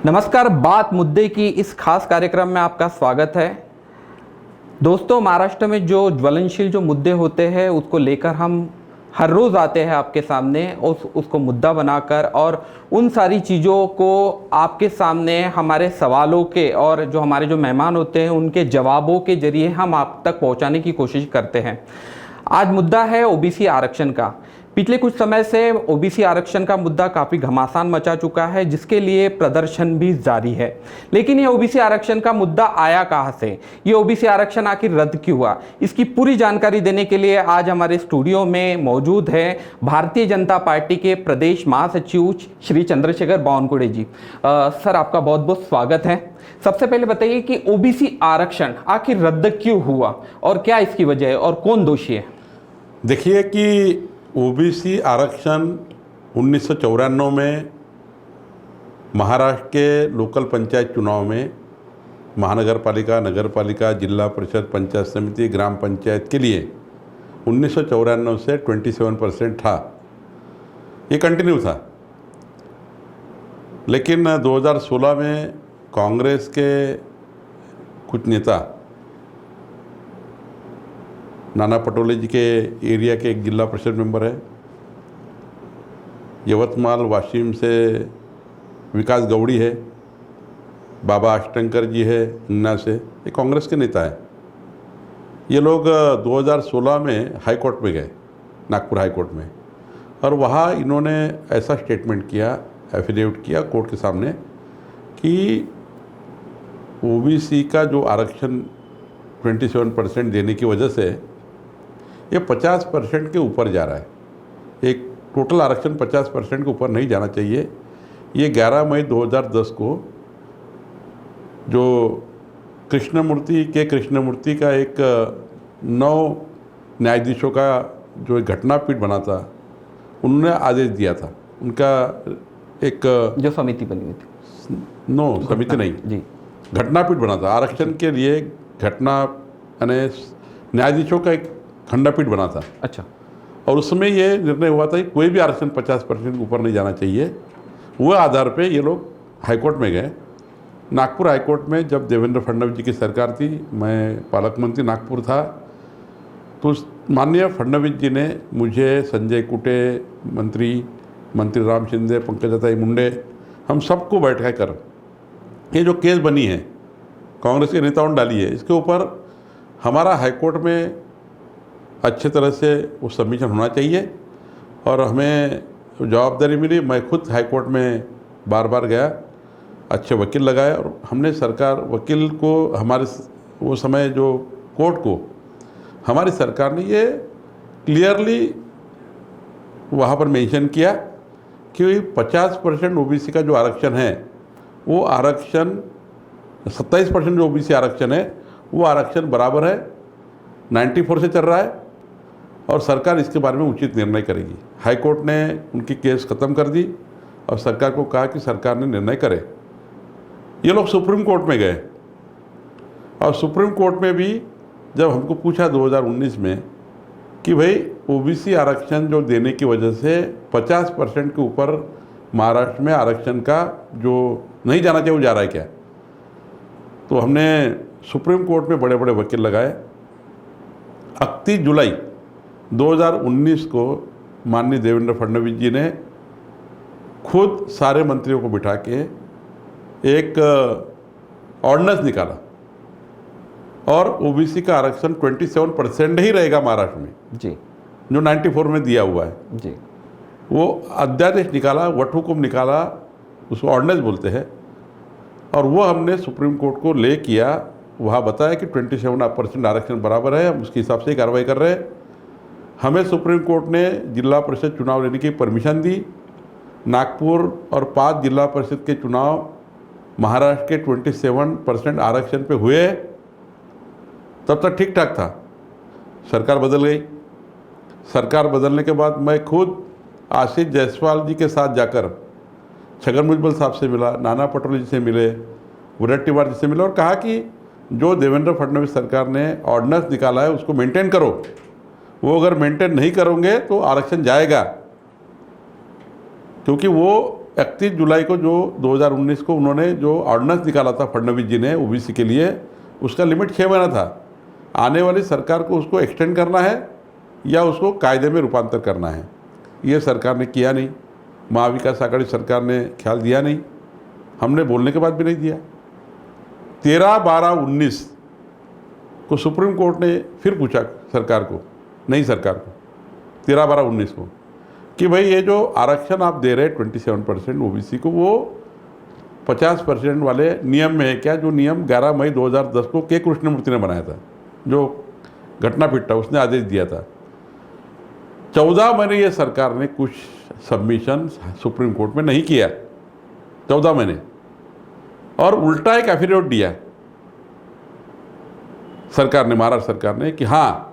नमस्कार। बात मुद्दे की इस खास कार्यक्रम में आपका स्वागत है। दोस्तों, महाराष्ट्र में जो ज्वलनशील जो मुद्दे होते हैं उसको लेकर हम हर रोज़ आते हैं आपके सामने उसको मुद्दा बनाकर, और उन सारी चीज़ों को आपके सामने हमारे सवालों के और जो हमारे जो मेहमान होते हैं उनके जवाबों के जरिए हम आप तक पहुंचाने की कोशिश करते हैं। आज मुद्दा है ओबीसी आरक्षण का। पिछले कुछ समय से ओबीसी आरक्षण का मुद्दा काफ़ी घमासान मचा चुका है, जिसके लिए प्रदर्शन भी जारी है। लेकिन ये ओबीसी आरक्षण का मुद्दा आया कहाँ से, ये ओबीसी आरक्षण आखिर रद्द क्यों हुआ, इसकी पूरी जानकारी देने के लिए आज हमारे स्टूडियो में मौजूद है भारतीय जनता पार्टी के प्रदेश महासचिव श्री चंद्रशेखर बावनकुळे जी। सर, आपका बहुत बहुत स्वागत है। सबसे पहले बताइए कि ओबीसी आरक्षण आखिर रद्द क्यों हुआ और क्या इसकी वजह है और कौन दोषी है? देखिए कि ओबीसी आरक्षण 1994 में महाराष्ट्र के लोकल पंचायत चुनाव में महानगर पालिका, नगर पालिका, जिला परिषद, पंचायत समिति, ग्राम पंचायत के लिए 1994 से 27% था। ये कंटिन्यू था। लेकिन 2016 में कांग्रेस के कुछ नेता, नाना पटोले जी के एरिया के एक जिला परिषद मेंबर है, यवतमाल वाशिम से विकास गौड़ी है, बाबा अष्टंकर जी है हिन्ना से, ये कांग्रेस के नेता है। ये लोग 2016 में हाई कोर्ट में गए, नागपुर हाई कोर्ट में, और वहाँ इन्होंने ऐसा स्टेटमेंट किया, एफिडेविट किया कोर्ट के सामने कि ओबीसी का जो आरक्षण 27% देने की वजह से ये 50% के ऊपर जा रहा है। एक टोटल आरक्षण 50% के ऊपर नहीं जाना चाहिए। ये 11 मई 2010 को जो कृष्णमूर्ति का एक 9 न्यायाधीशों का जो एक घटनापीठ बना था, उन्होंने आदेश दिया था। उनका एक जो समिति बनी हुई थी, समिति नहीं जी, घटनापीठ बना था आरक्षण के लिए। घटना यानी न्यायाधीशों का एक खंडपीठ बना था। अच्छा। और उसमें ये निर्णय हुआ था कि कोई भी आरक्षण 50% के ऊपर नहीं जाना चाहिए। वो आधार पे ये लोग हाईकोर्ट में गए। नागपुर हाईकोर्ट में जब देवेंद्र फडणवीस जी की सरकार थी, मैं पालक मंत्री नागपुर था, तो माननीय फडणवीस जी ने मुझे, संजय कुटे मंत्री राम शिंदे, पंकजाताई मुंडे, हम सबको बैठा कर ये जो केस बनी है कांग्रेस के नेताओं ने डाली है, इसके ऊपर हमारा हाईकोर्ट में अच्छे तरह से वो सबमिशन होना चाहिए और हमें जवाबदारी मिली। मैं खुद हाईकोर्ट में बार बार गया, अच्छे वकील लगाए, और हमने वकील को हमारे वो समय जो कोर्ट को हमारी सरकार ने ये क्लियरली वहाँ पर मेंशन किया कि 50% ओबीसी का जो आरक्षण है, वो आरक्षण 27% जो ओबीसी आरक्षण है वो आरक्षण बराबर है, 94 से चल रहा है, और सरकार इसके बारे में उचित निर्णय करेगी। हाई कोर्ट ने उनकी केस ख़त्म कर दी और सरकार को कहा कि सरकार ने निर्णय करे। ये लोग सुप्रीम कोर्ट में गए, और सुप्रीम कोर्ट में भी जब हमको पूछा 2019 में कि भाई ओबीसी आरक्षण जो देने की वजह से 50% के ऊपर महाराष्ट्र में आरक्षण का जो नहीं जाना चाहिए वो जा रहा है क्या, तो हमने सुप्रीम कोर्ट में बड़े बड़े वकील लगाए। 31 जुलाई 2019 को माननीय देवेंद्र फडणवीस जी ने खुद सारे मंत्रियों को बिठा के एक ऑर्डिनेंस निकाला, और ओबीसी का आरक्षण 27% ही रहेगा महाराष्ट्र में जी, जो 94 में दिया हुआ है जी। वो अध्यादेश निकाला, वटहुकुम निकाला, उसको ऑर्डिनेंस बोलते हैं, और वो हमने सुप्रीम कोर्ट को ले किया। वहाँ बताया कि 27% आरक्षण बराबर है, हम उसके हिसाब से ही कार्रवाई कर रहे हैं। हमें सुप्रीम कोर्ट ने जिला परिषद चुनाव लेने की परमिशन दी। नागपुर और 5 जिला परिषद के चुनाव महाराष्ट्र के 27% आरक्षण पे हुए। तब तक ठीक ठाक था। सरकार बदल गई। सरकार बदलने के बाद मैं खुद आशीष जायसवाल जी के साथ जाकर छगन भुजबल साहब से मिला, नाना पटोले जी से मिले, वडेट्टीवार जी से मिला, और कहा कि जो देवेंद्र फडणवीस सरकार ने ऑर्डिनेंस निकाला है उसको मेंटेन करो। वो अगर मेंटेन नहीं करोगे तो आरक्षण जाएगा, क्योंकि वो 31 जुलाई को जो 2019 को उन्होंने जो ऑर्डिनेंस निकाला था फडणवीस जी ने ओबीसी के लिए, उसका लिमिट 6 महीना था। आने वाली सरकार को उसको एक्सटेंड करना है या उसको कायदे में रूपांतर करना है, ये सरकार ने किया नहीं। महाविकास आघाड़ी सरकार ने ख्याल दिया नहीं, हमने बोलने के बाद भी नहीं दिया। 13/12/19 को सुप्रीम कोर्ट ने फिर पूछा सरकार को, नई सरकार को, 13/12/19 को, कि भाई ये जो आरक्षण आप दे रहे हैं 27% ओबीसी को, वो 50% वाले नियम में है क्या, जो नियम 11 मई 2010 को के कृष्णमूर्ति ने बनाया था, जो घटनापीठ था उसने आदेश दिया था। 14 महीने ये सरकार ने कुछ सबमिशन सुप्रीम कोर्ट में नहीं किया, 14 महीने, और उल्टा एक एफिडेविट दिया सरकार ने, महाराष्ट्र सरकार ने, कि हाँ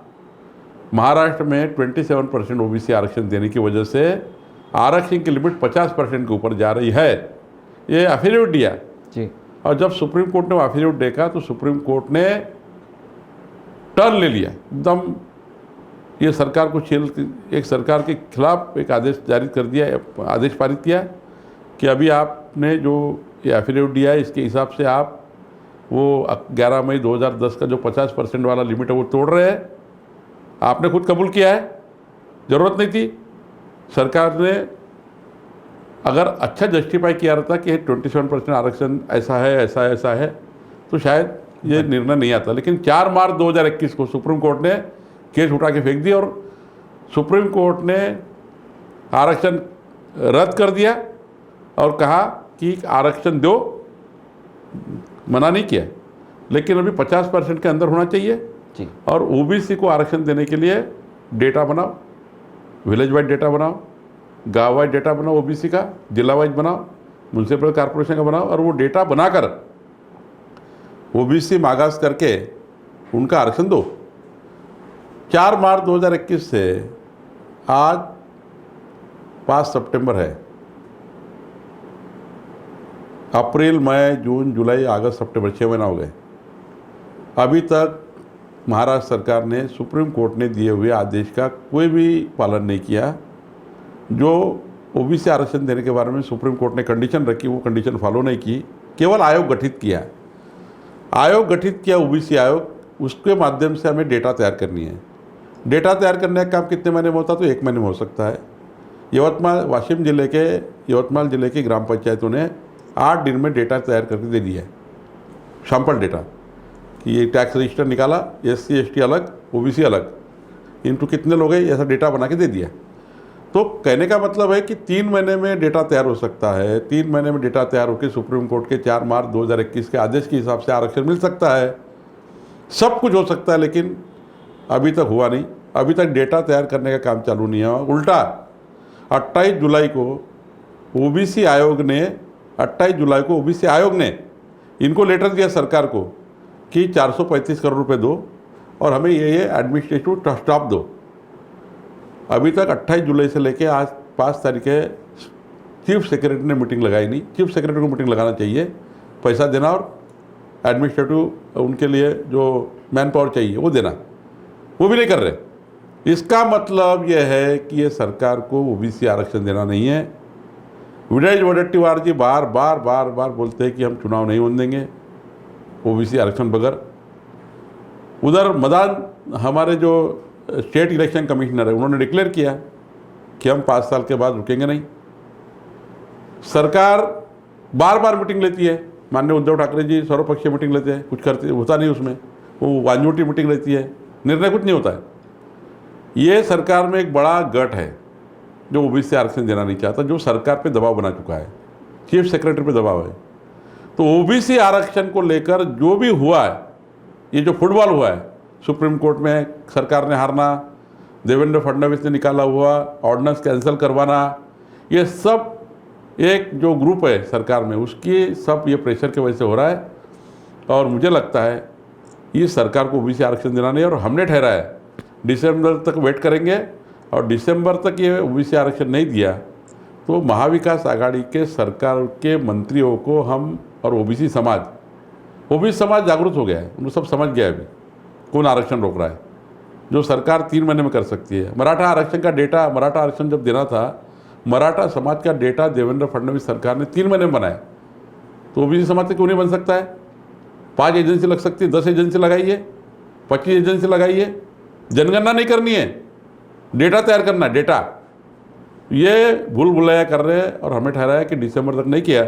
महाराष्ट्र में 27% ओबीसी आरक्षण देने की वजह से आरक्षण की लिमिट 50% के ऊपर जा रही है, ये एफिडेविट दिया जी। और जब सुप्रीम कोर्ट ने वो एफिडेविट देखा तो सुप्रीम कोर्ट ने टर्न ले लिया एकदम, ये सरकार को एक सरकार के खिलाफ एक आदेश जारी कर दिया, आदेश पारित किया कि अभी आपने जो ये एफिडेविट दिया है इसके हिसाब से आप वो 11 मई 2010 का जो 50% वाला लिमिट है वो तोड़ रहे हैं। आपने खुद कबूल किया है, ज़रूरत नहीं थी। सरकार ने अगर अच्छा जस्टिफाई किया रहता कि 27% आरक्षण ऐसा है ऐसा है ऐसा है, तो शायद ये निर्णय नहीं आता। लेकिन 4 मार्च 2021 को सुप्रीम कोर्ट ने केस उठा के फेंक दिया और सुप्रीम कोर्ट ने आरक्षण रद्द कर दिया और कहा कि आरक्षण दो, मना नहीं किया, लेकिन अभी 50% के अंदर होना चाहिए जी। और ओबीसी को आरक्षण देने के लिए डेटा बनाओ, विलेज वाइज डेटा बनाओ, गाँव वाइज डेटा बनाओ, ओबीसी का जिला वाइज बनाओ, म्यूनसिपल कॉर्पोरेशन का बनाओ, और वो डेटा बनाकर ओबीसी मागास करके उनका आरक्षण दो। 4 मार्च 2021 से आज 5 सितंबर है, अप्रैल मई जून जुलाई अगस्त सितंबर 6 महीना हो गए, अभी तक महाराष्ट्र सरकार ने सुप्रीम कोर्ट ने दिए हुए आदेश का कोई भी पालन नहीं किया। जो ओबीसी आरक्षण देने के बारे में सुप्रीम कोर्ट ने कंडीशन रखी, वो कंडीशन फॉलो नहीं की, केवल आयोग गठित किया। आयोग गठित किया ओबीसी आयोग, उसके माध्यम से हमें डेटा तैयार करनी है। डेटा तैयार करने का काम कितने महीने में होता है, तो 1 महीने में हो सकता है। यवतमाल जिले की ग्राम पंचायतों ने 8 दिन में डेटा तैयार करके दे दिया है, सैंपल डेटा, कि ये टैक्स रजिस्टर निकाला, SC ST अलग, ओबीसी अलग, इनटू कितने लोग हैं, ऐसा डेटा बना के दे दिया। तो कहने का मतलब है कि 3 महीने में डेटा तैयार हो सकता है। 3 महीने में डेटा तैयार होकर सुप्रीम कोर्ट के 4 मार्च 2021 के आदेश के हिसाब से आरक्षण मिल सकता है, सब कुछ हो सकता है, लेकिन अभी तक हुआ नहीं। अभी तक डेटा तैयार करने का काम चालू नहीं हुआ। उल्टा 28 जुलाई को ओबीसी आयोग ने इनको लेटर दिया सरकार को कि 435 करोड़ रुपए दो और हमें ये एडमिनिस्ट्रेटिव स्टाफ दो। अभी तक 28 जुलाई से लेके आज 5 तारीख है, चीफ सेक्रेटरी ने मीटिंग लगाई नहीं। चीफ सेक्रेटरी को मीटिंग लगाना चाहिए, पैसा देना और एडमिनिस्ट्रेटिव उनके लिए जो मैन पावर चाहिए वो देना, वो भी नहीं कर रहे। इसका मतलब यह है कि ये सरकार को ओबीसी आरक्षण देना नहीं है। विजय वडेट्टीवार जी बार बार बोलते हैं कि हम चुनाव नहीं होने देंगे ओबीसी आरक्षण बगैर। उधर मदान हमारे जो स्टेट इलेक्शन कमिश्नर है, उन्होंने डिक्लेयर किया कि हम 5 साल के बाद रुकेंगे नहीं। सरकार बार मीटिंग लेती है, माननीय उद्धव ठाकरे जी सर्वपक्षीय मीटिंग लेते हैं, कुछ करते होता नहीं उसमें, वो वांझोटी मीटिंग लेती है, निर्णय कुछ नहीं होता है। ये सरकार में एक बड़ा गट है जो ओबीसी आरक्षण देना नहीं चाहता, जो सरकार पे दबाव बना चुका है, चीफ सेक्रेटरी पे दबाव है। तो ओबीसी आरक्षण को लेकर जो भी हुआ है, ये जो फुटबॉल हुआ है, सुप्रीम कोर्ट में सरकार ने हारना, देवेंद्र फडणवीस ने निकाला हुआ ऑर्डिनेंस कैंसिल करवाना, ये सब एक जो ग्रुप है सरकार में, उसकी सब ये प्रेशर की वजह से हो रहा है। और मुझे लगता है इस सरकार को ओबीसी आरक्षण देना नहीं, और हमने ठहरा है दिसंबर तक वेट करेंगे, और दिसंबर तक ये ओबीसी आरक्षण नहीं दिया तो महाविकास आघाड़ी के सरकार के मंत्रियों को हम और ओबीसी समाज जागरूक हो गया है, उनको सब समझ गया है अभी कौन आरक्षण रोक रहा है, जो सरकार 3 महीने में कर सकती है। मराठा आरक्षण का डेटा, मराठा आरक्षण जब देना था, मराठा समाज का डेटा देवेंद्र फडणवीस सरकार ने 3 महीने में बनाया, तो ओबीसी समाज से क्यों नहीं बन सकता है? 5 एजेंसी लग सकती है, 10 एजेंसी लगाइए, 25 एजेंसी लगाइए। जनगणना नहीं करनी है, डेटा तैयार करना है, डेटा। ये भूल भुलैया कर रहे हैं और हमें ठहराया कि दिसंबर तक नहीं किया,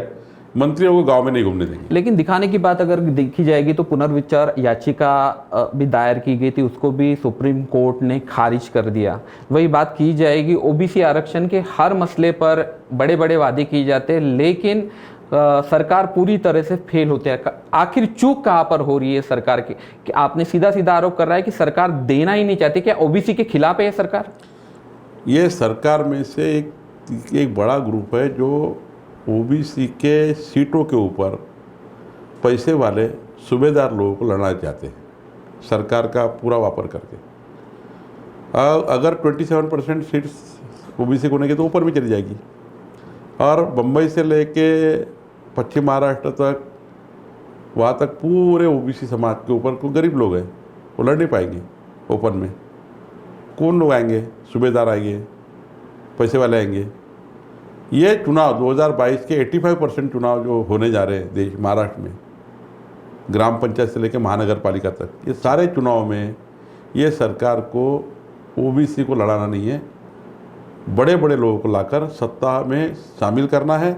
मंत्रियों को गांव में नहीं घूमने देंगे। लेकिन दिखाने की बात अगर देखी जाएगी तो पुनर्विचार याचिका भी दायर की गई थी, उसको भी सुप्रीम कोर्ट ने खारिज कर दिया। वही बात की जाएगी, ओबीसी आरक्षण के हर मसले पर बड़े बड़े वादे किए जाते हैं, लेकिन सरकार पूरी तरह से फेल होते हैं। आखिर चूक कहाँ पर हो रही है सरकार की? कि आपने सीधा सीधा आरोप कर रहा है कि सरकार देना ही नहीं चाहती। क्या ओबीसी के खिलाफ है ये सरकार? ये सरकार में से एक बड़ा ग्रुप है जो ओबीसी के सीटों के ऊपर पैसे वाले सूबेदार लोगों को लड़ना चाहते हैं, सरकार का पूरा वापर करके। अगर 27% सीट्स ओबीसी को नहीं तो ऊपर भी चली जाएगी, और बम्बई से लेके पश्चिम महाराष्ट्र तक, वहाँ तक पूरे ओबीसी समाज के ऊपर कोई गरीब लोग हैं, वो लड़ नहीं पाएंगे ओपन में। कौन लोग आएंगे? सूबेदार आएंगे, पैसे वाले आएंगे। ये चुनाव 2022 के 85% चुनाव जो होने जा रहे हैं देश महाराष्ट्र में, ग्राम पंचायत से लेकर महानगर पालिका तक, ये सारे चुनाव में ये सरकार को ओबीसी को लड़ाना नहीं है, बड़े बड़े लोगों को लाकर सत्ता में शामिल करना है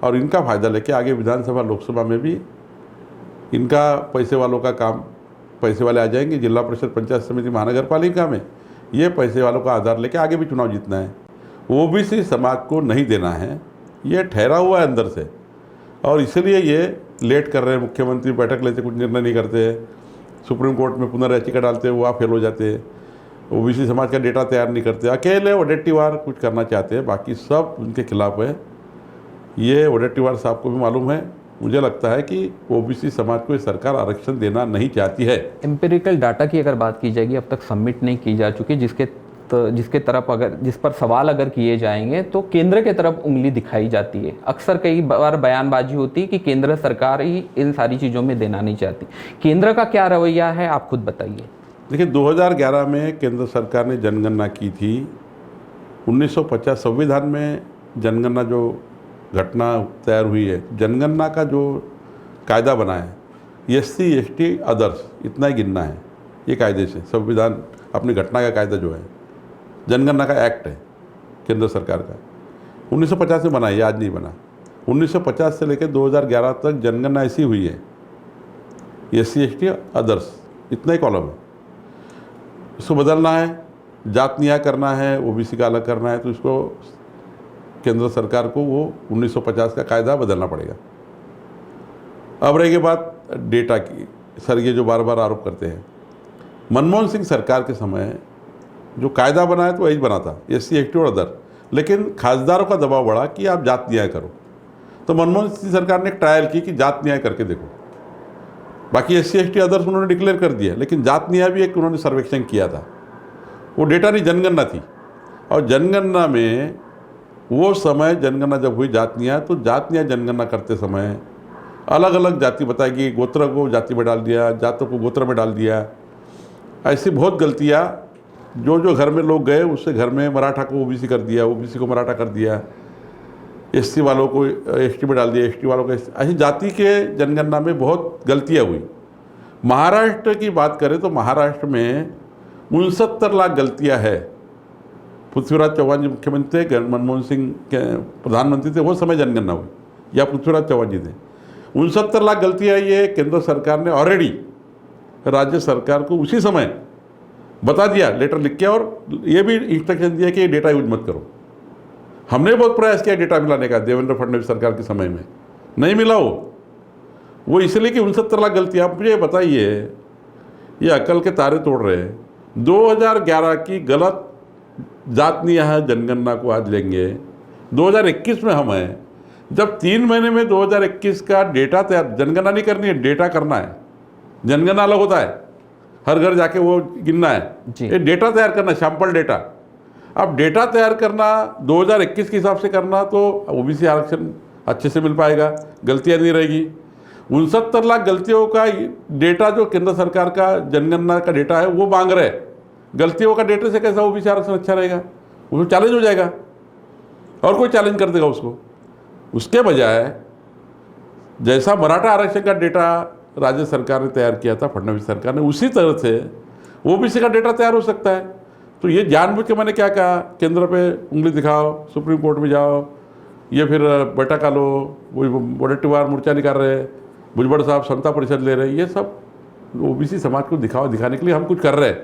और इनका फ़ायदा लेके आगे विधानसभा लोकसभा में भी इनका पैसे वालों का काम, पैसे वाले आ जाएंगे। जिला परिषद, पंचायत समिति, महानगर पालिका में ये पैसे वालों का आधार लेके आगे भी चुनाव जीतना है। ओबीसी समाज को नहीं देना है, ये ठहरा हुआ है अंदर से, और इसलिए ये लेट कर रहे हैं। मुख्यमंत्री बैठक लेते, कुछ निर्णय नहीं करते हैं, सुप्रीम कोर्ट में पुनर्याचिका डालते हैं, वहाँ फेल हो जाते हैं। ओबीसी समाज का डेटा तैयार नहीं करते, अकेले वडेट्टीवार कुछ करना चाहते हैं, बाकी सब उनके खिलाफ है। ये वडेट्टीवार साहब को भी मालूम है। मुझे लगता है कि ओबीसी समाज को ये सरकार आरक्षण देना नहीं चाहती है। एम्पिरिकल डाटा की अगर बात की जाएगी, अब तक सबमिट नहीं की जा चुकी, जिसके तरफ अगर जिस पर सवाल अगर किए जाएंगे तो केंद्र के तरफ उंगली दिखाई जाती है। अक्सर कई बार बयानबाजी होती है कि केंद्र सरकार ही इन सारी चीज़ों में देना नहीं चाहती। केंद्र का क्या रवैया है, आप खुद बताइए। देखिए, 2011 में केंद्र सरकार ने जनगणना की थी। 1950 संविधान में जनगणना जो घटना तैयार हुई है, जनगणना का जो कायदा बना है, SC ST अदर्स इतना ही गिनना है, ये कायदे से संविधान अपनी घटना का कायदा जो है, जनगणना का एक्ट है केंद्र सरकार का, 1950 में बना है, आज नहीं बना। 1950 से लेकर 2011 तक जनगणना ऐसी हुई है, SC ST अदर्स इतना ही कॉलम है। इसको बदलना है, जात न्याय करना है, ओबीसी का अलग करना है, तो इसको केंद्र सरकार को वो 1950 का कायदा बदलना पड़ेगा। अब रहेगी बात डेटा की। सर, ये जो बार बार आरोप करते हैं, मनमोहन सिंह सरकार के समय जो कायदा बना है तो वही बना था, SC ST और अदर, लेकिन खासदारों का दबाव बढ़ा कि आप जात न्याय करो, तो मनमोहन सिंह सरकार ने एक ट्रायल की कि जात न्याय करके देखो। बाकी SC ST अदर्स उन्होंने डिक्लेयर कर दिया, लेकिन जात न्याय भी एक उन्होंने सर्वेक्षण किया था। वो डेटा नहीं, जनगणना थी, और जनगणना में वो समय जनगणना जब हुई जात न्याय, तो जात न्याय जनगणना करते समय अलग अलग जाति बताएगी, गोत्र को जाति में डाल दिया, जातों को गोत्र में डाल दिया। ऐसी बहुत गलतियाँ, जो घर में लोग गए उससे घर में मराठा को ओबीसी कर दिया, ओबीसी को मराठा कर दिया, SC वालों को ST में डाल दिया, ST वालों को SC। ऐसी जाति के जनगणना में बहुत गलतियाँ हुई। महाराष्ट्र की बात करें तो महाराष्ट्र में 69 लाख गलतियाँ है। पृथ्वीराज चौहान जी मुख्यमंत्री थे, मनमोहन सिंह के प्रधानमंत्री थे, वो समय जनगणना हुई, या पृथ्वीराज चौहान जी थे। 69 लाख गलतियाँ ये केंद्र सरकार ने ऑलरेडी राज्य सरकार को उसी समय बता दिया, लेटर लिख के, और ये भी इंस्ट्रक्शन दिया कि ये डेटा यूज मत करो। हमने बहुत प्रयास किया डेटा मिलाने का, देवेंद्र फडणवीस सरकार के समय में नहीं मिला वो इसलिए कि 69 लाख गलतियाँ। आप मुझे बताइए, ये अकल के तारे तोड़ रहे हैं। 2011 की गलत जात न्याय जनगणना को आज लेंगे, 2021 में हम हैं, जब 3 महीने में 2021 का डेटा तैयार, जनगणना नहीं करनी है, डेटा करना है। जनगणना अलग होता है, हर घर जाके वो गिनना है, ये डेटा तैयार करना, सैंपल डेटा। अब डेटा तैयार करना 2021 के हिसाब से करना तो ओबीसी आरक्षण अच्छे से मिल पाएगा, गलतियाँ नहीं रहेगी। 69 लाख गलतियों का डेटा जो केंद्र सरकार का जनगणना का डेटा है वो मांग रहे, गलतियों का डेटा से कैसा ओबीसी आरक्षण अच्छा रहेगा? वो चैलेंज हो जाएगा। और कोई चैलेंज कर देगा उसको। उसके बजाय जैसा मराठा आरक्षण का डेटा राज्य सरकार ने तैयार किया था, फडणवीस सरकार ने, उसी तरह से ओबीसी का डेटा तैयार हो सकता है। तो ये जानबूझ के मैंने क्या कहा, केंद्र पे उंगली दिखाओ, सुप्रीम कोर्ट में जाओ, ये फिर बैठक लो, वो वोटिवार मोर्चा निकाल रहे हैं, भुजबड़ साहब समता परिषद ले रहे हैं, ये सब ओबीसी समाज को दिखाने के लिए हम कुछ कर रहे हैं,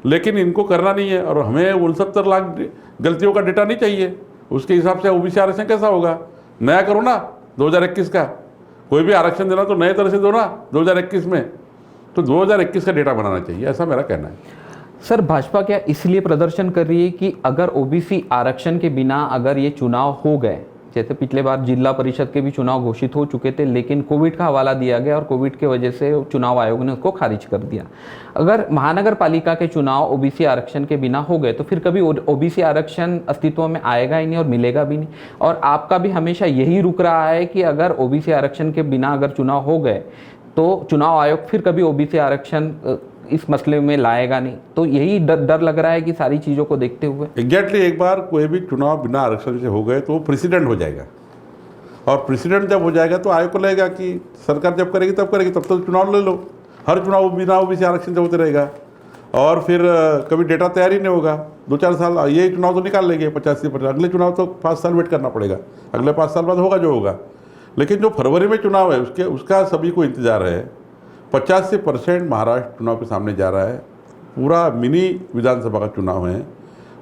लेकिन इनको करना नहीं है। और हमें 69 लाख गलतियों का डेटा नहीं चाहिए, उसके हिसाब से ओबीसी आरक्षण कैसा होगा? नया करो ना 2021 का, कोई भी आरक्षण देना तो नए तरह से दो ना 2021 में। तो 2021 का डेटा बनाना चाहिए, ऐसा मेरा कहना है। सर, भाजपा क्या इसलिए प्रदर्शन कर रही है कि अगर ओबीसी आरक्षण के बिना अगर ये चुनाव हो गए, जैसे पिछले बार जिला परिषद के भी चुनाव घोषित हो चुके थे, लेकिन कोविड का हवाला दिया गया और कोविड की वजह से चुनाव आयोग ने उसको खारिज कर दिया। अगर महानगर पालिका के चुनाव ओबीसी आरक्षण के बिना हो गए तो फिर कभी ओबीसी आरक्षण अस्तित्व में आएगा ही नहीं और मिलेगा भी नहीं। और आपका भी हमेशा यही रुक रहा है कि अगर ओबीसी आरक्षण के बिना अगर चुनाव हो गए तो चुनाव आयोग फिर कभी ओबीसी आरक्षण इस मसले में लाएगा नहीं। तो यही डर लग रहा है कि सारी चीज़ों को देखते हुए एग्जैक्टली एक बार कोई भी चुनाव बिना आरक्षण से हो गए तो वो प्रेसिडेंट हो जाएगा, और प्रेसिडेंट जब हो जाएगा तो आयोग को लगेगा कि सरकार जब करेगी तब करेगी, तब तक चुनाव ले लो। हर चुनाव बिना ओबीसी आरक्षण से होते रहेगा, और फिर कभी डेटा तैयार ही नहीं होगा। 2-4 साल ये चुनाव तो निकाल लेंगे 85%, अगले चुनाव तो 5 साल वेट करना पड़ेगा, अगले 5 साल बाद होगा जो होगा। लेकिन जो फरवरी में चुनाव है उसका सभी को इंतजार है। 85% महाराष्ट्र चुनाव के सामने जा रहा है, पूरा मिनी विधानसभा का चुनाव है।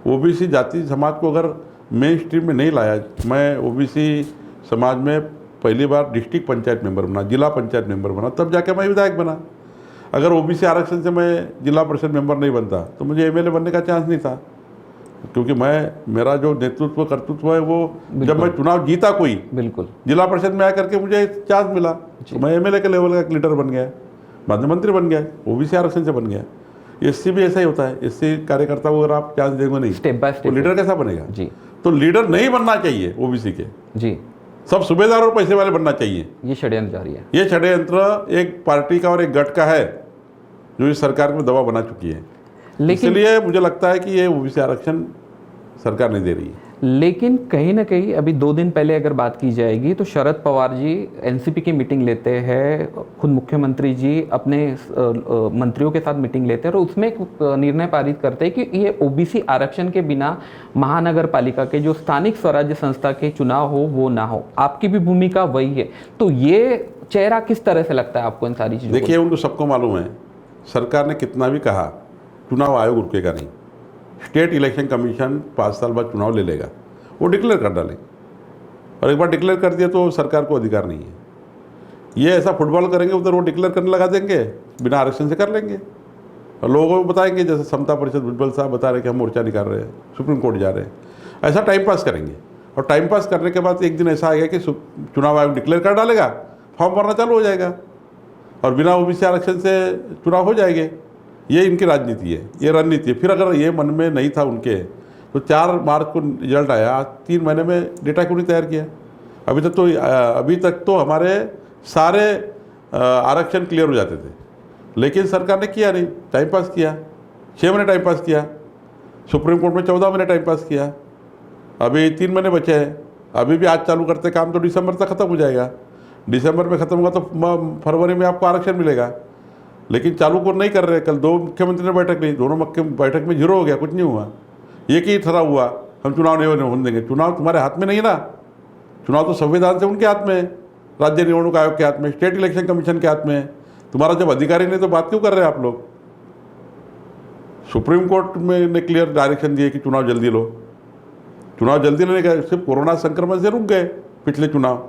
ओबीसी जाति समाज को अगर मेन स्ट्रीम में नहीं लाया, मैं ओबीसी समाज में पहली बार डिस्ट्रिक्ट पंचायत मेंबर बना, जिला पंचायत मेंबर बना, तब जाके मैं विधायक बना। अगर ओबीसी आरक्षण से मैं जिला परिषद मेंबर नहीं बनता तो मुझे एमएलए बनने का चांस नहीं था, क्योंकि मेरा जो नेतृत्व कर्तृत्व है वो जब मैं चुनाव जीता कोई बिल्कुल जिला परिषद में आकर के मुझे चांस मिला, तो मैं एमएलए के लेवल का लीडर बन गया, बाद में मंत्री बन गया, ओबीसी आरक्षण से बन गया। एससी भी ऐसा ही होता है, एससी कार्यकर्ता को अगर आप चांस देंगे नहीं स्टेप बाय तो स्टेप लीडर कैसा बनेगा? जी, तो लीडर नहीं बनना चाहिए ओबीसी के, जी, सब सूबेदार और पैसे वाले बनना चाहिए। ये षड्यंत्र जारी है। ये षड्यंत्र एक पार्टी का और एक गठ का है जो इस सरकार में दवा बना चुकी है। लेकिन इसलिए मुझे लगता है कि ये ओबीसी आरक्षण सरकार नहीं दे रही है। लेकिन कहीं ना कहीं अभी 2 दिन पहले अगर बात की जाएगी तो शरद पवार जी एनसीपी की मीटिंग लेते हैं, खुद मुख्यमंत्री जी अपने मंत्रियों के साथ मीटिंग लेते हैं और उसमें एक निर्णय पारित करते हैं कि ये ओबीसी आरक्षण के बिना महानगर पालिका के जो स्थानिक स्वराज्य संस्था के चुनाव हो वो ना हो। आपकी भी भूमिका वही है, तो ये चेहरा किस तरह से लगता है आपको इन सारी चीज़ों को? देखिए, उनको सबको मालूम है, सरकार ने कितना भी कहा चुनाव आयोग रुकेगा नहीं। स्टेट इलेक्शन कमीशन 5 साल बाद चुनाव ले लेगा, वो डिक्लेयर कर डालें, और एक बार डिक्लेयर कर दिया तो सरकार को अधिकार नहीं है। ये ऐसा फुटबॉल करेंगे, उधर वो डिक्लेयर करने लगा देंगे, बिना आरक्षण से कर लेंगे, और लोगों को बताएंगे जैसे समता परिषद भुजबल साहब बता रहे कि हम मोर्चा निकाल रहे हैं, सुप्रीम कोर्ट जा रहे हैं। ऐसा टाइम पास करेंगे, और टाइम पास करने के बाद एक दिन ऐसा आएगा कि चुनाव आयोग डिक्लेयर कर डालेगा, फॉर्म भरना चालू हो जाएगा, और बिना ओबीसी आरक्षण से चुनाव हो जाएंगे। ये इनकी राजनीति है, ये रणनीति है। फिर अगर ये मन में नहीं था उनके, तो 4 मार्च को रिजल्ट आया, आज 3 महीने में डेटा क्यों नहीं तैयार किया? अभी तक तो हमारे सारे आरक्षण क्लियर हो जाते थे, लेकिन सरकार ने किया नहीं, टाइम पास किया। 6 महीने टाइम पास किया, सुप्रीम कोर्ट में 14 महीने टाइम पास किया, अभी 3 महीने बचे हैं। अभी भी आज चालू करते काम तो दिसंबर तक ख़त्म हो जाएगा। दिसंबर में ख़त्म होगा तो फरवरी में आपको आरक्षण मिलेगा, लेकिन चालू को नहीं कर रहे। कल 2 मुख्यमंत्री ने बैठक ली, दोनों बैठक में 0 हो गया, कुछ नहीं हुआ। एक ही ठहरा हुआ, हम चुनाव नहीं होने देंगे। चुनाव तुम्हारे हाथ में नहीं ना, चुनाव तो संविधान से उनके हाथ में है, राज्य निवडणूक आयोग के हाथ में, स्टेट इलेक्शन कमीशन के हाथ में है। तुम्हारा जब अधिकारी नहीं तो बात क्यों कर रहे हैं आप लोग? सुप्रीम कोर्ट में ने क्लियर डायरेक्शन दिए कि चुनाव जल्दी लो। चुनाव जल्दी लेने का सिर्फ कोरोना संक्रमण से रुक गए पिछले चुनाव।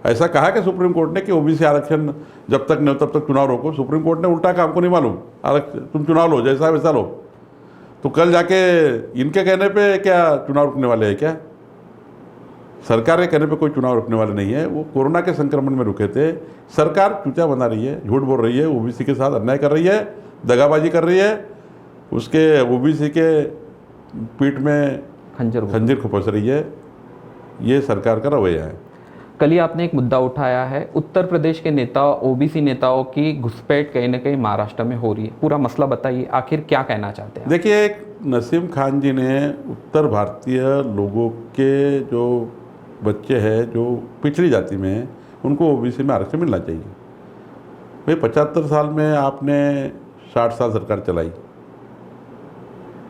ऐसा कहा कि सुप्रीम कोर्ट ने कि ओबीसी आरक्षण जब तक नहीं तब तक चुनाव रोको। सुप्रीम कोर्ट ने उल्टा कहा, हमको नहीं मालूम, आरक्षण तुम चुनाव लो, जैसा वैसा लो। तो कल जाके इनके कहने पे क्या चुनाव रुकने वाले हैं क्या? सरकार के कहने पे कोई चुनाव रुकने वाले नहीं है। वो कोरोना के संक्रमण में रुके थे। सरकार चूचा बना रही है, झूठ बोल रही है, ओबीसी के साथ अन्याय कर रही है, दगाबाजी कर रही है, उसके ओबीसी के पीठ में खंजर खुपस रही है। ये सरकार का रवैया है। कल ही आपने एक मुद्दा उठाया है, उत्तर प्रदेश के नेता ओबीसी नेताओं की घुसपैठ कहीं ना कहीं महाराष्ट्र में हो रही है, पूरा मसला बताइए, आखिर क्या कहना चाहते हैं? देखिए, एक नसीम खान जी ने उत्तर भारतीय लोगों के जो बच्चे हैं जो पिछड़ी जाति में हैं, उनको ओबीसी में आरक्षण मिलना चाहिए। भाई 75 साल में आपने 60 साल सरकार चलाई,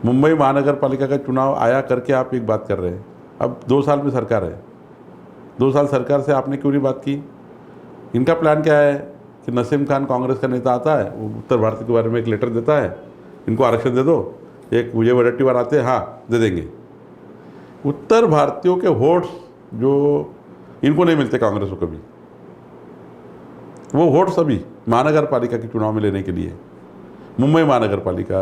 मुंबई महानगर पालिका का चुनाव आया करके आप एक बात कर रहे हैं, अब 2 साल में सरकार है, 2 साल सरकार से आपने क्यों नहीं बात की? इनका प्लान क्या है कि नसीम खान कांग्रेस का नेता आता है, वो उत्तर भारत के बारे में एक लेटर देता है, इनको आरक्षण दे दो, एक विजय वडेट्टीवार आते हैं, हाँ दे देंगे। उत्तर भारतीयों के वोट्स जो इनको नहीं मिलते कांग्रेस को कभी, वो वोट्स अभी महानगर पालिका के चुनाव में लेने के लिए मुंबई महानगर पालिका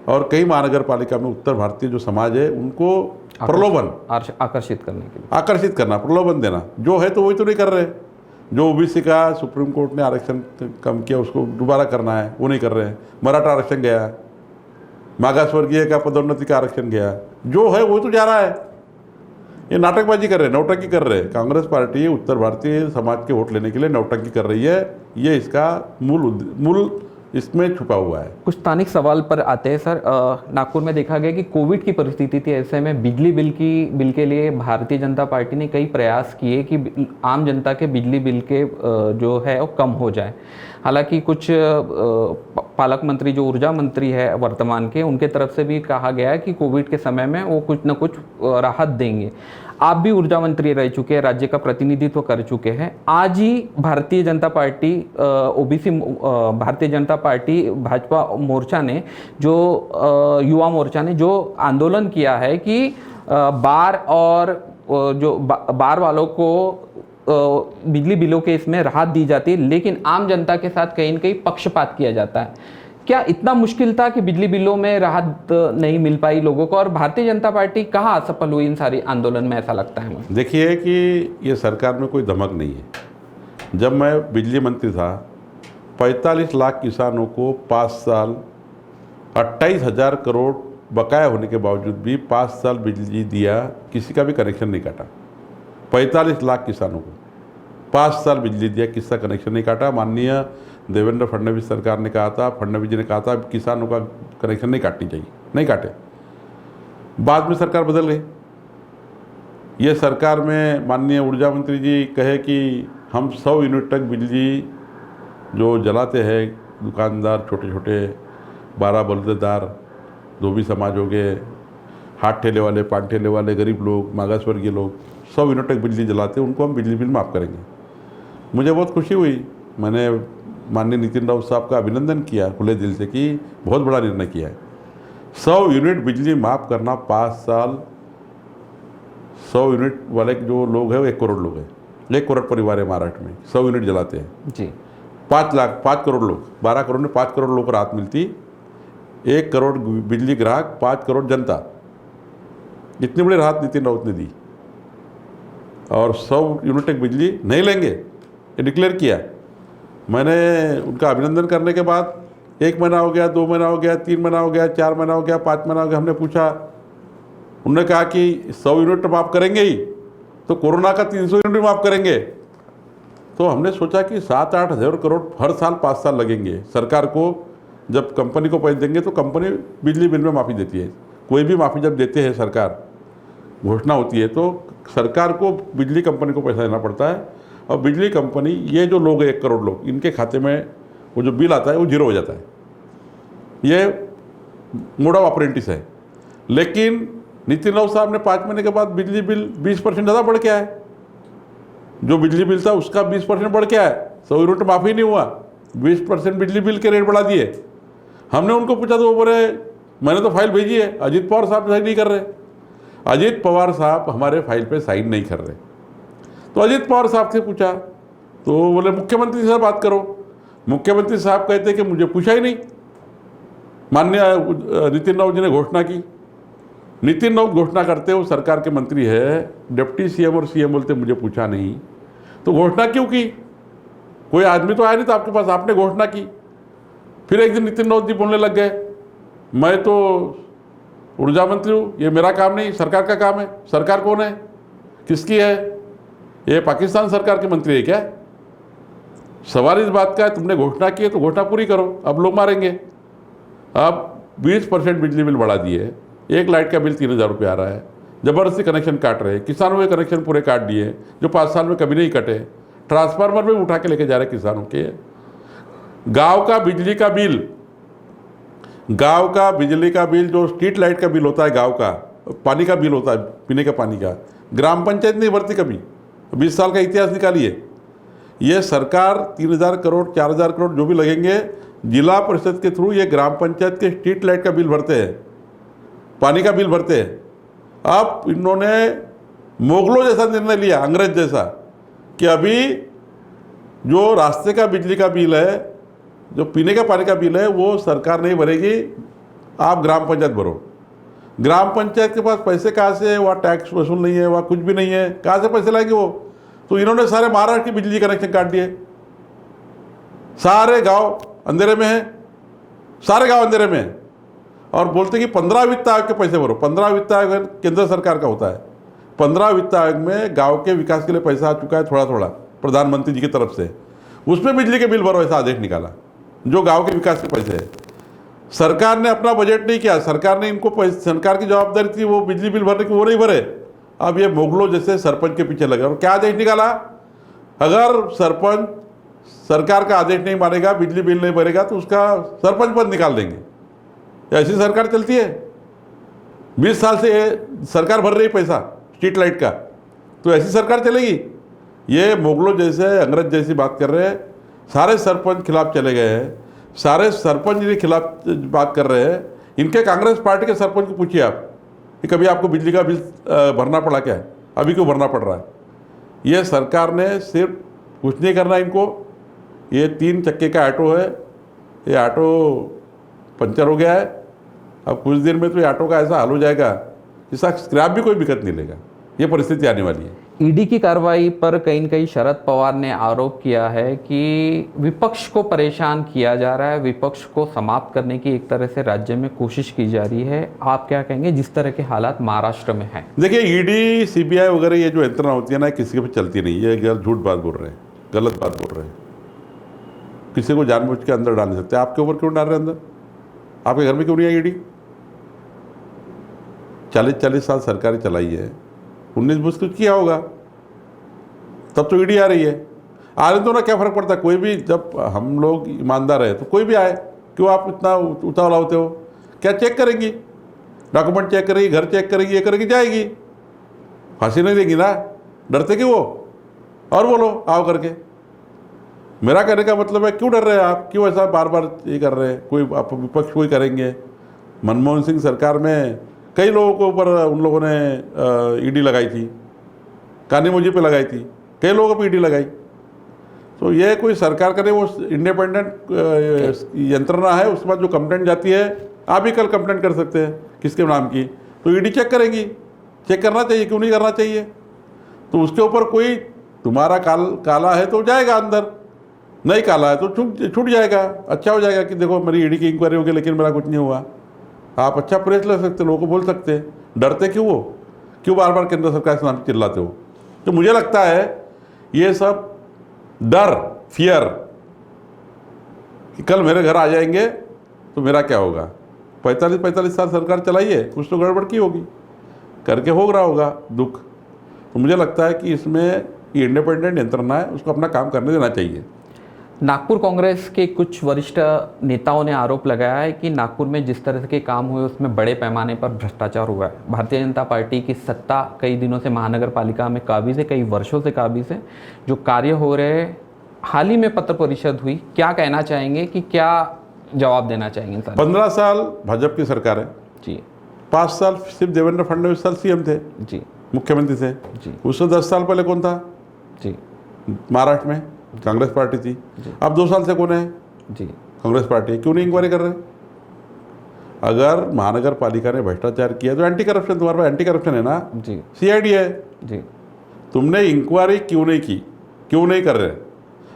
और कई महानगर पालिका में उत्तर भारतीय जो समाज है उनको प्रलोभन आकर्षित करने के लिए, आकर्षित करना, प्रलोभन देना, जो है तो वही तो नहीं कर रहे। जो ओबीसी का सुप्रीम कोर्ट ने आरक्षण कम किया उसको दोबारा करना है, वो नहीं कर रहे हैं। मराठा आरक्षण गया, मागासवर्गीय का पदोन्नति का आरक्षण गया, जो है वो तो जा रहा है। ये नाटकबाजी कर रहे हैं, नौटंकी कर रहे हैं। कांग्रेस पार्टी उत्तर भारतीय समाज के वोट लेने के लिए नौटंकी कर रही है, ये इसका मूल इसमें छुपा हुआ है। कुछ स्थानिक सवाल पर आते हैं सर। नागपुर में देखा गया कि कोविड की परिस्थिति थी, ऐसे में बिजली बिल के लिए भारतीय जनता पार्टी ने कई प्रयास किए कि आम जनता के बिजली बिल के जो है वो कम हो जाए। हालांकि कुछ पालक मंत्री जो ऊर्जा मंत्री है वर्तमान के, उनके तरफ से भी कहा गया है कि कोविड के समय में वो कुछ न कुछ राहत देंगे। आप भी ऊर्जा मंत्री रह चुके हैं, राज्य का प्रतिनिधित्व कर चुके हैं। आज ही भारतीय जनता पार्टी भारतीय जनता पार्टी भाजपा मोर्चा ने जो युवा मोर्चा ने जो आंदोलन किया है कि बार और जो बार वालों को बिजली बिलों के इसमें राहत दी जाती है, लेकिन आम जनता के साथ कहीं न कहीं पक्षपात किया जाता है। क्या इतना मुश्किल था कि बिजली बिलों में राहत नहीं मिल पाई लोगों को, और भारतीय जनता पार्टी कहाँ असफल हुई इन सारी आंदोलन में, ऐसा लगता है मुझे? देखिए कि ये सरकार में कोई धमक नहीं है। जब मैं बिजली मंत्री था, 45 लाख किसानों को 5 साल 28,000 करोड़ बकाया होने के बावजूद भी 5 साल बिजली दिया, किसी का भी कनेक्शन नहीं काटा। 45 लाख किसानों को 5 साल बिजली दिया, किसी का कनेक्शन नहीं काटा। माननीय देवेंद्र फडणवीस सरकार ने कहा था, फडणवीस जी ने कहा था किसानों का कनेक्शन नहीं काटनी चाहिए, नहीं काटे। बाद में सरकार बदल गई। ये सरकार में माननीय ऊर्जा मंत्री जी कहे कि हम 100 यूनिट तक बिजली जो जलाते हैं दुकानदार, छोटे छोटे 12 बलदेदार, धोबी समाज हो गए, हाथ ठेले वाले, पान ठेले वाले, गरीब लोग, मागासवर्गीय लोग, 100 यूनिट तक बिजली जलाते हैं, उनको हम बिजली बिल माफ़ करेंगे। मुझे बहुत खुशी हुई। मैंने माननीय नितिन राउत साहब का अभिनंदन किया खुले दिल से कि बहुत बड़ा निर्णय किया है। 100 यूनिट बिजली माफ़ करना 5 साल, 100 यूनिट वाले जो लोग हैं वो 1 करोड़ लोग हैं, 1 करोड़ परिवार है महाराष्ट्र में, 100 यूनिट जलाते हैं जी। 5 करोड़ लोग, 12 करोड़ में 5 करोड़ लोगों को राहत मिलती, 1 करोड़ बिजली ग्राहक, 5 करोड़ जनता, इतनी बड़ी राहत नितिन राउत ने दी। और 100 यूनिट तक बिजली नहीं लेंगे ये डिक्लेयर किया। मैंने उनका अभिनंदन करने के बाद 1 महीना हो गया, 2 महीना हो गया, 3 महीना हो गया, 4 महीना हो गया, 5 महीना हो गया, हमने पूछा, उन्होंने कहा कि 100 यूनिट तो माफ़ करेंगे ही, तो कोरोना का 300 यूनिट माफ़ करेंगे। तो हमने सोचा कि 7-8 हज़ार करोड़ हर साल 5 साल लगेंगे। सरकार को जब कंपनी को पैसे देंगे तो कंपनी बिजली बिल में माफ़ी देती है। कोई भी माफ़ी जब देते हैं, सरकार घोषणा होती है, तो सरकार को बिजली कंपनी को पैसा देना पड़ता है, और बिजली कंपनी, ये जो लोग हैं 1 करोड़ लोग, इनके खाते में वो जो बिल आता है वो जीरो हो जाता है। ये मोड ऑफ ऑपरेंटिस है। लेकिन नितिन राउत साहब ने 5 महीने के बाद बिजली बिल 20% ज़्यादा बढ़ के आया। जो बिजली बिल था उसका 20% बढ़ के आया, 100 यूनिट माफ़ी नहीं हुआ, 20% बिजली बिल के रेट बढ़ा दिए। हमने उनको पूछा तो वो बोले मैंने तो फाइल भेजी है, अजीत पवार साहब साइन नहीं कर रहे। अजीत पवार साहब हमारे फाइल पे साइन नहीं कर रहे। तो अजीत पवार साहब से पूछा तो बोले मुख्यमंत्री से बात करो। मुख्यमंत्री साहब कहते कि मुझे पूछा ही नहीं। माननीय नितिन राउत जी ने घोषणा की। नितिन राउत घोषणा करते, वो सरकार के मंत्री है, डिप्टी सीएम और सीएम बोलते मुझे पूछा नहीं। तो घोषणा क्यों की? कोई आदमी तो आया नहीं था आपके पास, आपने घोषणा की। फिर एक दिन नितिन राउत जी बोलने लग गए, मैं तो ऊर्जा मंत्री हूँ, ये मेरा काम नहीं, सरकार का काम है। सरकार कौन है, किसकी है? ये पाकिस्तान सरकार के मंत्री है क्या? सवाल इस बात का है, तुमने घोषणा की है तो घोषणा पूरी करो। अब लोग मारेंगे। अब 20% बिजली बिल बढ़ा दिए, एक लाइट का बिल 3,000 रुपये आ रहा है, ज़बरदस्ती कनेक्शन काट रहे हैं, किसानों के कनेक्शन पूरे काट दिए जो 5 साल में कभी नहीं कटे, ट्रांसफार्मर में उठा के लेके जा रहे किसानों के। गांव का बिजली का बिल, गांव का बिजली का बिल जो स्ट्रीट लाइट का बिल होता है, गांव का पानी का बिल होता है, पीने का पानी का, ग्राम पंचायत नहीं भरती कभी। 20 साल का इतिहास निकालिए। ये सरकार 3,000 करोड़ 4,000 करोड़ जो भी लगेंगे जिला परिषद के थ्रू ये ग्राम पंचायत के स्ट्रीट लाइट का बिल भरते हैं, पानी का बिल भरते हैं। अब इन्होंने मुगलों जैसा निर्णय लिया, अंग्रेज जैसा, कि अभी जो रास्ते का बिजली का बिल है, जो पीने का पानी का बिल है, वो सरकार नहीं भरेगी, आप ग्राम पंचायत भरो। ग्राम पंचायत के पास पैसे कहाँ से है? वहाँ टैक्स वसूल नहीं है, वहाँ कुछ भी नहीं है, कहाँ से पैसे लाएंगे वो? तो इन्होंने सारे महाराष्ट्र की बिजली कनेक्शन काट दिए। सारे गांव अंधेरे में हैं, सारे गांव अंधेरे में हैं। और बोलते कि 15 वित्त आयोग के पैसे भरो। 15 वित्त आयोग केंद्र सरकार का होता है। 15 वित्त आयोग में गांव के विकास के लिए पैसा आ चुका है थोड़ा थोड़ा, प्रधानमंत्री जी की तरफ से। उसमें बिजली के बिल भरो, ऐसा आदेश निकाला, जो गाँव के विकास के पैसे है। सरकार ने अपना बजट नहीं किया, सरकार ने इनको सरकार की जवाबदारी थी वो बिजली बिल भरने की, वो नहीं भरे। अब ये मुगलों जैसे सरपंच के पीछे लगे। और क्या आदेश निकाला? अगर सरपंच सरकार का आदेश नहीं मानेगा, बिजली बिल नहीं भरेगा, तो उसका सरपंच पद निकाल देंगे। ऐसी सरकार चलती है। 20 साल से ये सरकार भर रही पैसा स्ट्रीट लाइट का, तो ऐसी सरकार चलेगी? ये मुगलों जैसे अंग्रेज जैसी बात कर रहे हैं। सारे सरपंच खिलाफ चले गए हैं, सारे सरपंच के खिलाफ बात कर रहे हैं। इनके कांग्रेस पार्टी के सरपंच को पूछिए आप कि कभी आपको बिजली का बिल भरना पड़ा क्या? अभी क्यों भरना पड़ रहा है? ये सरकार ने सिर्फ कुछ नहीं करना इनको। ये 3 चक्के का ऑटो है, ये ऑटो पंचर हो गया है। अब कुछ दिन में तो ये ऑटो का ऐसा हाल हो जाएगा, इसका स्क्रैप भी कोई दिक्कत नहीं लेगा। ये परिस्थिति आने वाली है। ईडी की कार्रवाई पर कहीं न कहीं शरद पवार ने आरोप किया है कि विपक्ष को परेशान किया जा रहा है, विपक्ष को समाप्त करने की एक तरह से राज्य में कोशिश की जा रही है। आप क्या कहेंगे जिस तरह के हालात महाराष्ट्र में हैं? देखिए, ईडी सीबीआई वगैरह ये जो यंत्रणा होती है ना, किसी के पे चलती नहीं। ये झूठ बात बोल रहे हैं, गलत बात बोल रहे हैं। किसी को जानबूझ के अंदर डाल नहीं सकते। आपके ऊपर क्यों डाल रहे हैं अंदर? आपके घर में क्यों नहीं है ईडी? 40-40 साल सरकारें चलाई है, 19 बुश कुछ किया होगा, तब तो ईडी आ रही है। आने तो ना, क्या फ़र्क पड़ता है? कोई भी, जब हम लोग ईमानदार है तो कोई भी आए, क्यों आप इतना उतावला होते हो? क्या चेक करेंगी? डॉक्यूमेंट चेक करेगी, घर चेक करेगी, ये करेगी, जाएगी। फांसी नहीं देगी ना, डरते क्यों वो? और बोलो आओ करके। मेरा कहने का मतलब है, क्यों डर रहे हैं आप? क्यों ऐसा बार बार ये कर रहे हैं? कोई आप विपक्ष कोई करेंगे? मनमोहन सिंह सरकार में कई लोगों के ऊपर उन लोगों ने ईडी लगाई थी, कानीमोजी पे लगाई थी, कई लोगों पर ईडी लगाई। तो ये कोई सरकार करे, वो इंडिपेंडेंट यंत्रणा है। उसके बाद जो कंप्लेंट जाती है, आप भी कल कंप्लेंट कर सकते हैं किसके नाम की, तो ईडी चेक करेगी। चेक करना चाहिए, क्यों नहीं करना चाहिए? तो उसके ऊपर कोई तुम्हारा काला है तो जाएगा अंदर, नहीं काला है तो छूट जाएगा। अच्छा हो जाएगा कि देखो मेरी ईडी की इंक्वायरी होगी लेकिन मेरा कुछ नहीं हुआ। आप अच्छा प्रेस ले सकते, लोगों को बोल सकते हैं। डरते क्यों वो? क्यों बार बार केंद्र सरकार के नाम चिल्लाते हो? तो मुझे लगता है ये सब डर, फियर कि कल मेरे घर आ जाएंगे तो मेरा क्या होगा। 45 साल सरकार चलाई है, कुछ तो गड़बड़ की होगी, करके हो रहा होगा दुख। तो मुझे लगता है कि इसमें ये इंडिपेंडेंट यंत्रणा है, उसको अपना काम करने देना चाहिए। नागपुर कांग्रेस के कुछ वरिष्ठ नेताओं ने आरोप लगाया है कि नागपुर में जिस तरह के काम हुए उसमें बड़े पैमाने पर भ्रष्टाचार हुआ है। भारतीय जनता पार्टी की सत्ता कई दिनों से महानगर पालिका में काबिज है, कई वर्षों से काबिज है। जो कार्य हो रहे हैं, हाल ही में पत्र परिषद हुई, क्या कहना चाहेंगे कि क्या जवाब देना चाहेंगे? 15 साल भाजपा की सरकार है जी, 5 साल सिर्फ देवेंद्र फडणवीस साल सीएम थे जी, मुख्यमंत्री थे जी, उससे 10 साल पहले कौन था जी, महाराष्ट्र में? कांग्रेस पार्टी थी। अब 2 साल से कौन है? जी, कांग्रेस पार्टी। क्यों नहीं इंक्वायरी कर रहे? अगर महानगर पालिका ने भ्रष्टाचार किया तो एंटी करप्शन, तुम्हारे पास एंटी करप्शन है ना जी, सीआईडी है जी, तुमने इंक्वायरी क्यों नहीं की? क्यों नहीं कर रहे?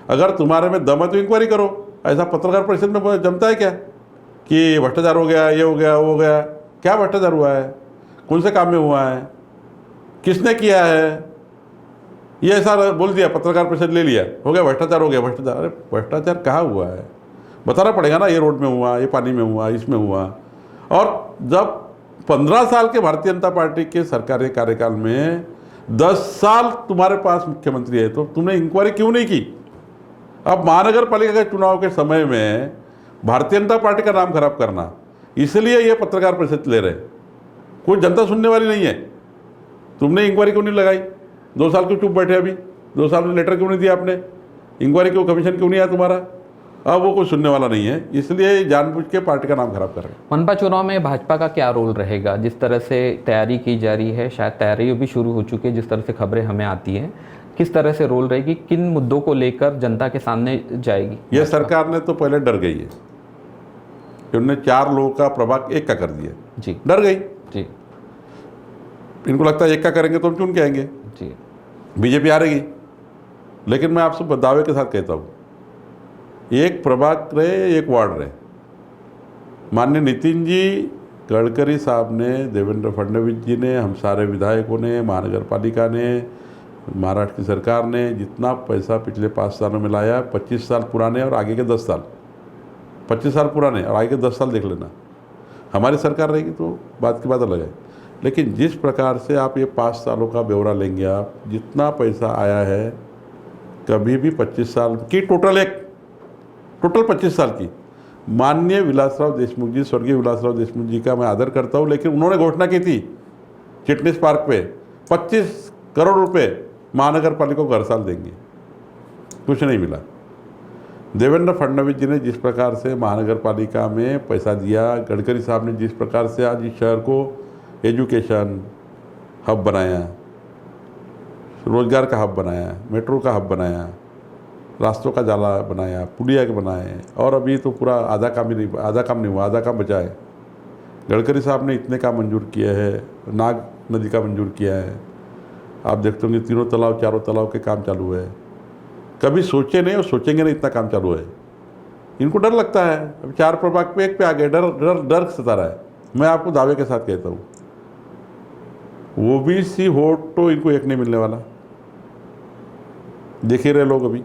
अगर तुम्हारे में दम है तो इंक्वायरी करो। ऐसा पत्रकार परिषद में जमता है क्या कि भ्रष्टाचार हो गया, ये हो गया, वो हो गया? क्या भ्रष्टाचार हुआ है? कौन से काम में हुआ है? किसने किया है? ये ऐसा बोल दिया, पत्रकार परिषद ले लिया, हो गया भ्रष्टाचार, हो गया भ्रष्टाचार। अरे भ्रष्टाचार कहाँ हुआ है, बताना पड़ेगा ना। ये रोड में हुआ, ये पानी में हुआ, इसमें हुआ। और जब 15 साल के भारतीय जनता पार्टी के सरकारी कार्यकाल में 10 साल तुम्हारे पास मुख्यमंत्री है, तो तुमने इंक्वायरी क्यों नहीं की? अब महानगर पालिका के चुनाव के समय में भारतीय जनता पार्टी का नाम खराब करना, इसलिए ये पत्रकार परिषद ले रहे। कोई जनता सुनने वाली नहीं है। तुमने इंक्वायरी क्यों नहीं लगाई? 2 साल क्यों चुप बैठे? अभी 2 साल में लेटर क्यों नहीं दिया आपने? इंक्वायरी क्यों, कमीशन क्यों नहीं आया तुम्हारा? अब वो कोई सुनने वाला नहीं है, इसलिए जानबूझ के पार्टी का नाम खराब कर रहे हैं। मनपा चुनाव में भाजपा का क्या रोल रहेगा? जिस तरह से तैयारी की जा रही है, शायद तैयारी भी शुरू हो चुकी है, जिस तरह से खबरें हमें आती हैं, किस तरह से रोल रहेगी, किन मुद्दों को लेकर जनता के सामने जाएगी? यह सरकार ने तो पहले डर गई है कि उन्होंने 4 लोगों का प्रभाग 1 का कर दिया जी, डर गई जी, इनको लगता है 1 का करेंगे तो हम चुन के आएंगे, जी, बीजेपी हारेगी। लेकिन मैं आपसे दावे के साथ कहता हूँ, 1 प्रभाग रहे, 1 वार्ड रहे। माननीय नितिन जी गडकरी साहब ने, देवेंद्र फडणवीस जी ने, हम सारे विधायकों ने, महानगर पालिका ने, महाराष्ट्र की सरकार ने जितना पैसा पिछले 5 सालों में लाया, 25 साल पुराने और आगे के 10 साल, 25 साल पुराने और आगे के 10 साल देख लेना। हमारी सरकार रहेगी तो बात की बात अलग है। लेकिन जिस प्रकार से आप ये 5 सालों का ब्यौरा लेंगे, आप जितना पैसा आया है, कभी भी 25 साल की टोटल 25 साल की, माननीय विलासराव देशमुख जी, स्वर्गीय विलासराव देशमुख जी का मैं आदर करता हूँ, लेकिन उन्होंने घोषणा की थी चिटनीस पार्क पे 25 करोड़ रुपए महानगर पालिका को हर साल देंगे, कुछ नहीं मिला। देवेंद्र फडणवीस जी ने जिस प्रकार से महानगर पालिका में पैसा दिया, गडकरी साहब ने जिस प्रकार से आज इस शहर को एजुकेशन हब बनाया, रोजगार का हब बनाया, मेट्रो का हब बनाया, रास्तों का जाला बनाया, पुलिया के बनाए, और अभी तो पूरा आधा काम नहीं हुआ, आधा काम बचा है। गडकरी साहब ने इतने काम मंजूर किए हैं, नाग नदी का मंजूर किया है। आप देखते होंगे 3 तालाब 4 तालाब के काम चालू है। कभी सोचे नहीं और सोचेंगे नहीं, इतना काम चालू है। इनको डर लगता है, अब 4 प्रभाग पे 1 पे आ गए, डर सता रहा है। मैं आपको दावे के साथ कहता हूँ, ओबीसी वोट तो इनको 1 नहीं मिलने वाला। देख ही रहे लोग अभी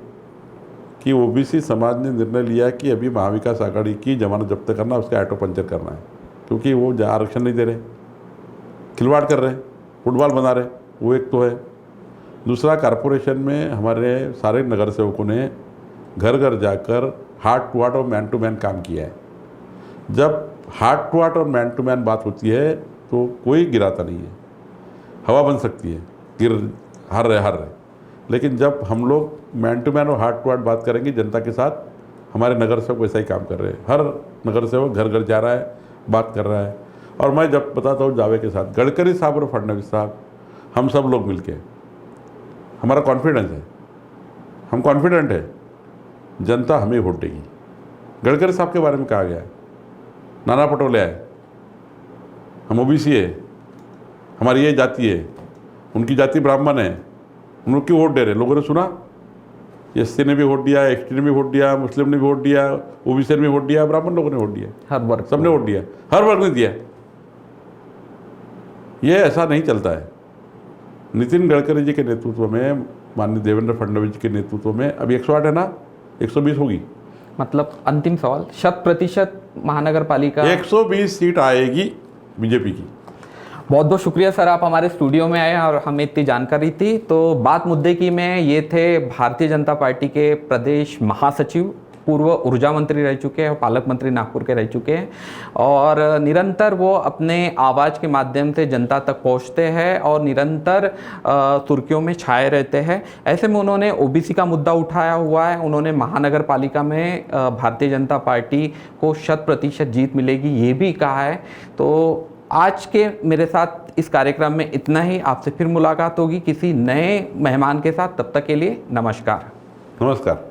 कि ओबीसी समाज ने निर्णय लिया कि अभी महाविकास आघाड़ी की जमानत जब्त करना, उसका ऑटो पंचर करना है, क्योंकि वो आरक्षण नहीं दे रहे, खिलवाड़ कर रहे, फुटबॉल बना रहे। वो एक तो है। दूसरा, कारपोरेशन में हमारे सारे नगर सेवकों ने घर घर जाकर हार्ट टू हार्ट और मैन टू मैन काम किया है। जब हार्ट टू हार्ट और मैन टू मैन बात होती है तो कोई गिराता नहीं है। हवा बन सकती है, हार रहे, लेकिन जब हम लोग मैन टू मैन और हार्ट टू हार्ट बात करेंगे जनता के साथ, हमारे नगर सेवक वैसा ही काम कर रहे हैं। हर नगर सेवक घर घर जा रहा है, बात कर रहा है। और मैं जब बताता हूँ दावे के साथ, गडकरी साहब और फडणवीस साहब, हम सब लोग मिलके, हमारा कॉन्फिडेंस है, हम कॉन्फिडेंट है जनता हमें वोट देगी। गडकरी साहब के बारे में कहा गया है, नाना पटोले आए, हम ओबीसी है, हमारी ये जाति है, उनकी जाति ब्राह्मण है, हम लोग क्यों वोट दे रहे? लोगों ने सुना, एससी ने भी वोट दिया, एसटी ने भी वोट दिया, मुस्लिम ने भी वोट दिया, ओबीसी ने भी वोट दिया, ब्राह्मण लोगों ने वोट दिया, हर वर्ग, सबने वोट दिया, हर वर्ग ने दिया। ये ऐसा नहीं चलता है। नितिन गडकरी जी के नेतृत्व में, माननीय देवेंद्र फडणवीस जी के नेतृत्व में अभी 108 है ना, 120 होगी। मतलब अंतिम सवाल, 100% महानगर पालिका 120 सीट आएगी बीजेपी की। बहुत बहुत शुक्रिया सर, आप हमारे स्टूडियो में आए और हमें इतनी जानकारी थी। तो बात मुद्दे की में ये थे भारतीय जनता पार्टी के प्रदेश महासचिव, पूर्व ऊर्जा मंत्री रह चुके हैं और पालक मंत्री नागपुर के रह चुके हैं, और निरंतर वो अपने आवाज़ के माध्यम से जनता तक पहुंचते हैं और निरंतर सुर्खियों में छाए रहते हैं। ऐसे में उन्होंने ओबीसी का मुद्दा उठाया हुआ है, उन्होंने महानगर पालिका में भारतीय जनता पार्टी को 100% जीत मिलेगी ये भी कहा है। तो आज के मेरे साथ इस कार्यक्रम में इतना ही। आपसे फिर मुलाकात होगी किसी नए मेहमान के साथ, तब तक के लिए नमस्कार। नमस्कार।